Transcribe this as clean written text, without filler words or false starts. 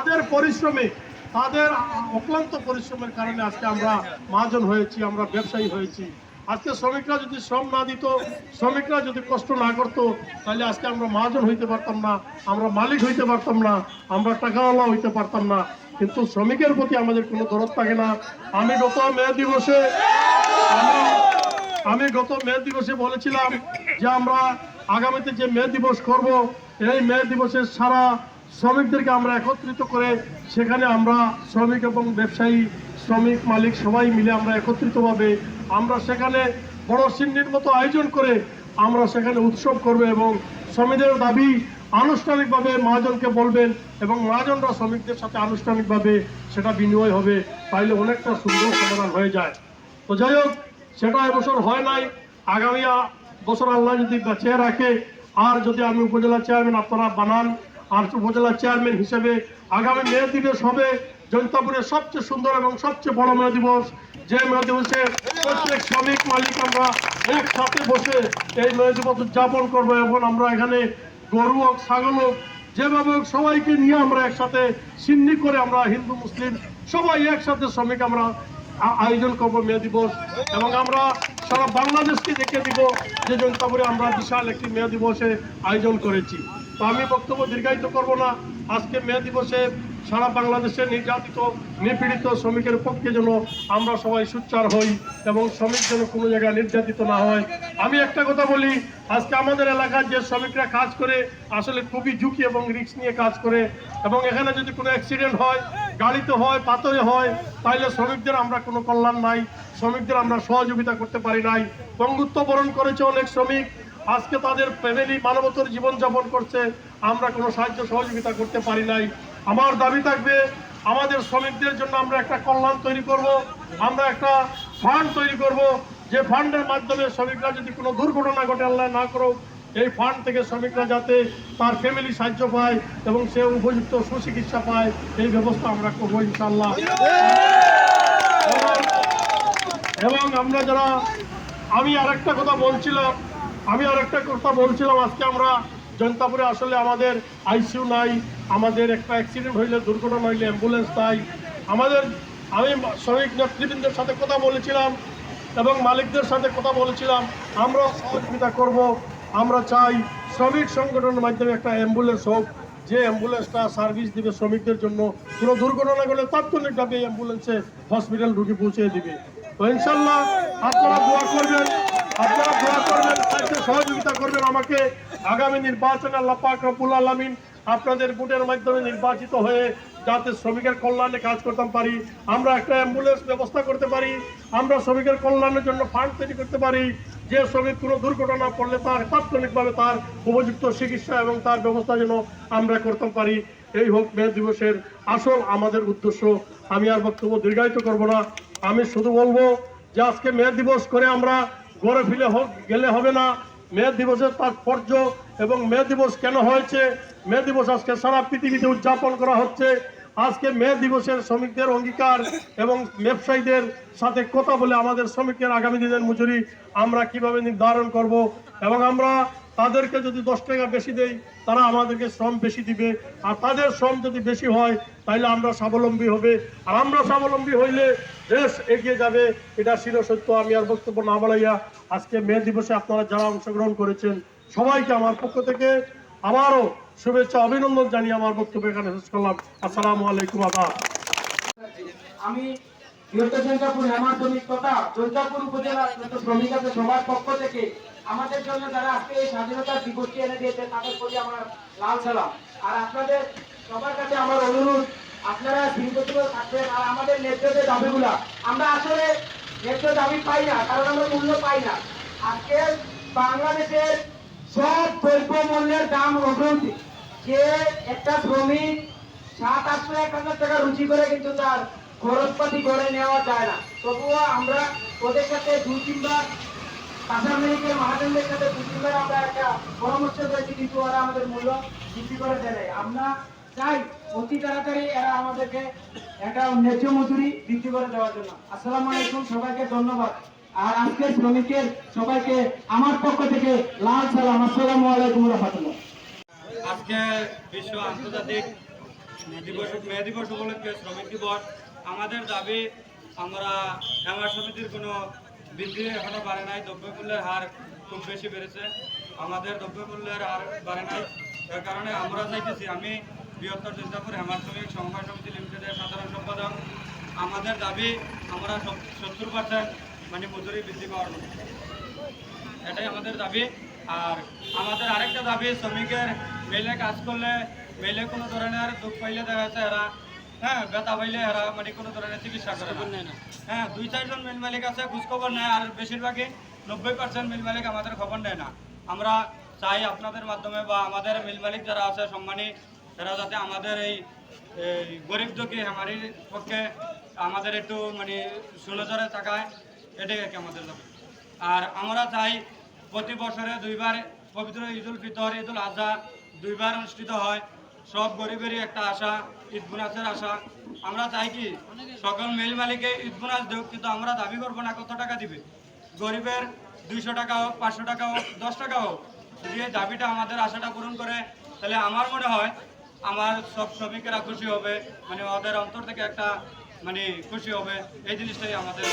তাদের পরিশ্রমে, তাদের অক্লান্ত পরিশ্রমের কারণে আজকে আমরা মহাজন হয়েছি, আমরা ব্যবসায়ী হয়েছি। আজকে শ্রমিকরা যদি শ্রম না দিত, শ্রমিকরা যদি কষ্ট না করতো, তাহলে আজকে আমরা মহাজন হইতে পারতাম না, আমরা মালিক হইতে পারতাম না, আমরা টাকাওয়ালা হইতে পারতাম না। কিন্তু শ্রমিকের প্রতি আমাদের কোনো দরদ থাকে না। আমি গত মে দিবসে বলেছিলাম যে আমরা আগামীতে যে মে দিবস করব, এই মে দিবসের সারা শ্রমিকদেরকে আমরা একত্রিত করে সেখানে আমরা শ্রমিক এবং ব্যবসায়ী, শ্রমিক মালিক সবাই মিলে আমরা একত্রিতভাবে আমরা সেখানে বড় সিন্নির মতো আয়োজন করে আমরা সেখানে উৎসব করব এবং শ্রমিকদের দাবি আনুষ্ঠানিকভাবে মহাজনকে বলবেন এবং মহাজনরা শ্রমিকদের সাথে আনুষ্ঠানিকভাবে সেটা বিনিময় হবে, তাইলে অনেকটা সুন্দর সমাধান হয়ে যায়। তো যাই হোক, সেটা এবছর হয় নাই। আগামী বছর আল্লাহ যদি বাঁচিয়ে রাখে, আর যদি আমি উপজেলা চেয়ারম্যান আপনারা বানান, আর উপজেলা চেয়ারম্যান হিসেবে আগামী মে দিবস হবে জৈন্তাপুরের সবচেয়ে সুন্দর এবং সবচেয়ে বড় মে দিবস। যে মে দিবসে প্রত্যেক শ্রমিক মালিক আমরা একসাথে বসে এই মে দিবস উদযাপন করবো এবং আমরা এখানে গরু হোক, ছাগল হোক, যেভাবে হোক সবাইকে নিয়ে আমরা একসাথে সিন্নি করে আমরা হিন্দু মুসলিম সবাই একসাথে শ্রমিক আমরা আয়োজন করবো মে দিবস। এবং আমরা সারা বাংলাদেশকে দেখে দিব যে জৈন্তাপুরে আমরা বিশাল একটি মে দিবসে আয়োজন করেছি। তো আমি বক্তব্য দীর্ঘায়িত করব না। আজকে মে দিবসে সারা বাংলাদেশে নির্যাতিত নিপীড়িত শ্রমিকের পক্ষে যেন আমরা সবাই সোচ্চার হই এবং শ্রমিক যেন কোনো জায়গায় নির্যাতিত না হয়। আমি একটা কথা বলি, আজকে আমাদের এলাকার যে শ্রমিকরা কাজ করে আসলে খুবই ঝুঁকি এবং রিস্ক নিয়ে কাজ করে, এবং এখানে যদি কোনো অ্যাক্সিডেন্ট হয়, গাড়িতে হয়, পাথরে হয়, তাহলে শ্রমিকদের আমরা কোনো কল্যাণ নাই, শ্রমিকদের আমরা সহযোগিতা করতে পারি নাই। বঙ্গুত্ব বরণ করেছে অনেক শ্রমিক, আজকে তাদের ফ্যামিলি মানবতার জীবনযাপন করছে, আমরা কোনো সাহায্য সহযোগিতা করতে পারি নাই। আমার দাবি থাকবে আমাদের শ্রমিকদের জন্য আমরা একটা কল্যাণ তৈরি করব, আমরা একটা ফান্ড তৈরি করব, যে ফান্ডের মাধ্যমে শ্রমিকরা যদি কোনো দুর্ঘটনা ঘটে, আল্লাহ না করো, এই ফান্ড থেকে শ্রমিকরা যাতে তার ফ্যামিলি সাহায্য পায় এবং সে উপযুক্ত সুচিকিৎসা পায়, এই ব্যবস্থা আমরা করবো ইনশাআল্লাহ। এবং আমরা যারা আমি আরেকটা কথা বলছিলাম, আজকে আমরা জৈন্তাপুরে আসলে আমাদের আইসিইউ নাই, আমাদের একটা অ্যাক্সিডেন্ট হইলে, দুর্ঘটনা হইলে অ্যাম্বুলেন্স নাই। আমি শ্রমিক নেতৃবৃন্দের সাথে কথা বলেছিলাম এবং মালিকদের সাথে কথা বলেছিলাম, আমরা সহযোগিতা করব। আমরা চাই শ্রমিক সংগঠনের মাধ্যমে একটা অ্যাম্বুলেন্স হোক, যে অ্যাম্বুলেন্সটা সার্ভিস দিবে শ্রমিকদের জন্য, কোনো দুর্ঘটনা গেলে তাৎক্ষণিকভাবে এই অ্যাম্বুলেন্সে হসপিটাল রুগী পৌঁছে দিবে। তো ইনশাল্লাহ আপনারা দোয়া করবেন, সহযোগিতা করবেন আমাকে। আগামী নির্বাচনে আল্লাহ পাক রব্বুল আলামিন আপনাদের ভোটের মাধ্যমে নির্বাচিত হয়ে যাতে শ্রমিকের কল্যাণে কাজ করতে পারি, আমরা একটা অ্যাম্বুলেন্স ব্যবস্থা করতে পারি, আমরা শ্রমিকের কল্যাণের জন্য ফান্ড তৈরি করতে পারি, যে শ্রমিক কোনো দুর্ঘটনা পড়লে তার তাৎক্ষণিকভাবে তার উপযুক্ত চিকিৎসা এবং তার ব্যবস্থা যেন আমরা করতে পারি। এই হোক মে দিবসের আসল আমাদের উদ্দেশ্য। আমি আর বক্তব্য দীর্ঘায়িত করব না, আমি শুধু বলবো যে আজকে মে দিবস করে আমরা গড়ে ফিরে গেলে হবে না। মে দিবসের তাৎপর্য এবং মে দিবস কেন হয়েছে, মে দিবস আজকে সারা পৃথিবীতে উদযাপন করা হচ্ছে। আজকে মে দিবসের শ্রমিকদের অঙ্গীকার এবং ব্যবসায়ীদের সাথে কথা বলে আমাদের শ্রমিকদের আগামী দিনের মজুরি আমরা কিভাবে নির্ধারণ করব, এবং আমরা তাদেরকে যদি 10 টাকা বেশি দেই, তারা আমাদেরকে শ্রম বেশি দিবে, আর তাদের শ্রম যদি বেশি হয় তাহলে আমরা স্বাবলম্বী হবে, আর আমরা স্বাবলম্বী হইলে দেশ এগিয়ে যাবে। এটা চিরসত্য। আমি আর বক্তব্য না বাড়াইয়া আজকে মে দিবসে আপনারা যারা অংশগ্রহণ করেছেন সবাইকে আমার পক্ষ থেকে আবারও শুভেচ্ছা অভিনন্দন জানিয়ে আমার বক্তব্য এখানে শেষ করলাম। আসসালামু আলাইকুম। আমি জৈন্তাপুর হেমাশ্রমিক তথা জৈন্তাপুর উপজেলার যত শ্রমিক আছে সবার পক্ষ থেকে আমাদের জন্য যারা আজকে এই স্বাধীনতা দিবসটি এনে দিয়েছে তাদের প্রতি আমার লাল সালাম। আর আপনাদের সবার কাছে আমার অনুরোধ, আপনারা শৃঙ্খলিত থাকবেন। আর আমাদের ন্যায্য দাবিগুলা আমরা আসলে ন্যায্য দাবি পাই না, কারণ আমরা মূল্য পাই না। আজকে বাংলাদেশের সব দ্রব্য মূল্যের দাম অগ্রগতি, যে একটা শ্রমিক 700-800 টাকা রুচি করে কিন্তু তার খরচপাতি করে নেওয়া যায় না, তবুও আমরা ওদের সাথে 2-3 বার কাঁচা মেরিকের মহাজনদের সাথে 2-3 বার আমরা একটা পরামর্শ করেছি, কিন্তু ওরা আমাদের মূল্য বৃদ্ধি করে দেয়। আমরা চাই অতি তাড়াতাড়ি এরা আমাদেরকে একটা ন্যায্য মজুরি বৃদ্ধি করে দেওয়ার জন্য। আসসালামু আলাইকুম, সবাইকে ধন্যবাদ। আর আজকে শ্রমিকের সবাইকে আমার পক্ষ থেকে লাল সালাম। আসসালামু আলাইকুম রাহমাতুল্লাহ। আজকে বিশ্ব আন্তর্জাতিক মে দিবস উপলক্ষে শ্রমিক দিবস। আমাদের দাবি, আমরা হেমার সমিতির কোনো বৃদ্ধি এখনো বাড়ে নাই, দ্রব্যমূল্যের হার খুব বেশি বেড়েছে, আমাদের দ্রব্যমূল্যের হার বাড়ে নাই। তার কারণে আমরা চাইতেছি, আমি বৃহত্তর চিন্তাপুর হেমার শ্রমিক সমবায় সমিতি লিমিটেডের সাধারণ সম্পাদক, আমাদের দাবি আমরা 70% মানে মজুরি বৃদ্ধি পাওয়ার মতো, এটাই আমাদের দাবি। আর আমাদের আরেকটা দাবি, শ্রমিকের মেলে কাজ করলে, মেলে কোনো ধরনের দুঃখ পাইলে দেখা যাচ্ছে এরা, ব্যথা পাইলে এরা মানে কোনো ধরনের চিকিৎসা করে না। 2-4 জন মিল মালিক আছে খোঁজখবর নেয়, আর বেশিরভাগই 90% মিল মালিক আমাদের খবর নেয় না। আমরা চাই আপনাদের মাধ্যমে বা আমাদের মিল মালিক যারা আছে সম্মানী, তারা যাতে আমাদের এই গরিব দুঃখী হেমারির পক্ষে আমাদের একটু মানে সুনজরে তাকায়, এটাই আর কি আমাদের দাবি। আর আমরা চাই প্রতি বছরে 2বার পবিত্র ঈদুল ফিতর, ঈদুল আজহা 2বার অনুষ্ঠিত হয়। সব গরিবেরই একটা আশা, ঈদ বোনাসের আশা। আমরা চাই কি সকল মিল মালিকে ঈদ বোনাস দেব, কিন্তু আমরা দাবি করবো না কত টাকা দিবে। গরিবের 200 টাকা হোক, 500 টাকা হোক, 10 টাকা হোক, যদি এই দাবিটা আমাদের আশাটা পূরণ করে, তাহলে আমার মনে হয় আমার সব শ্রমিকেরা খুশি হবে, মানে ওদের অন্তর থেকে একটা মানে খুশি হবে। এই জিনিসটাই আমাদের